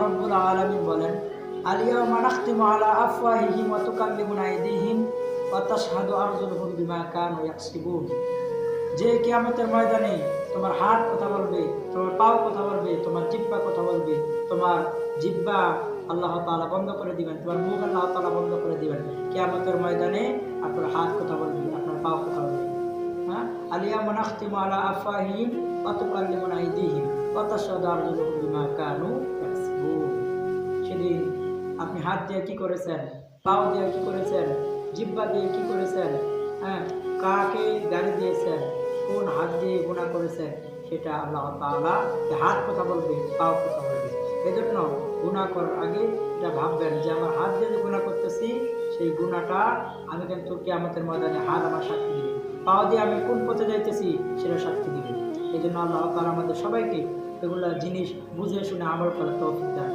রব্বুল আলামিন বলেন, আল-ইয়াওমা নাখতিমু আলা আফওয়াহিহিম ওয়া তুকাল্লিমুনা আইদিহিম ওয়া তাশহাদু আরজুলুহুম বিমা কানু ইয়াকসিবুন। যে কিয়ামতের ময়দানে তোমার হাত কথা বলবে, তোমার পাও কথা বলবে, তোমার জিহ্বা কথা বলবে, তোমার জিহ্বা আল্লাহ তাআলা বন্ধ করে দিবেন, তোমার মুখ আল্লাহ তাআলা বন্ধ করে দিবেন। কিয়ামতের ময়দানে আপনার হাত কথা বলবে, আপনার পাও কথা বলবে। হ্যাঁ, আল-ইয়াওমা নাখতিমু আলা আফওয়াহিহিম ওয়া তুকাল্লিমুনা আইদিহিম ওয়া তাশহাদু আরজুলুহুম বিমা কানু ইয়াকসিবুন। সেদিন আপনি হাত দিয়ে কি করেছেন, পাও দিয়ে কি করেছেন, জিহ্বা দিয়ে কি করেছেন, হ্যাঁ, কাকে গালি দিয়েছেন, কোন হাত দিয়ে গুনাহ করেছেন, সেটা আল্লাহ তাআলা হাত কথা বলবে, পাও কথা বলবে। এজন্য গুনাহ করার আগে এটা ভাববেন যে আমার হাত দিয়ে যে গুনাহ করতেছি, সেই গুনাহটা আমি কিন্তু কিয়ামতের ময়দানে হাত আমার সাক্ষী দিবে, পাও দিয়ে আমি কোন পথে যাইতেছি সেটা সাক্ষী দিবে। এই জন্য আল্লাহ তাআলা আমাদের সবাইকে এগুলা জিনিস বুঝে শুনে আমল করার তৌফিক দান।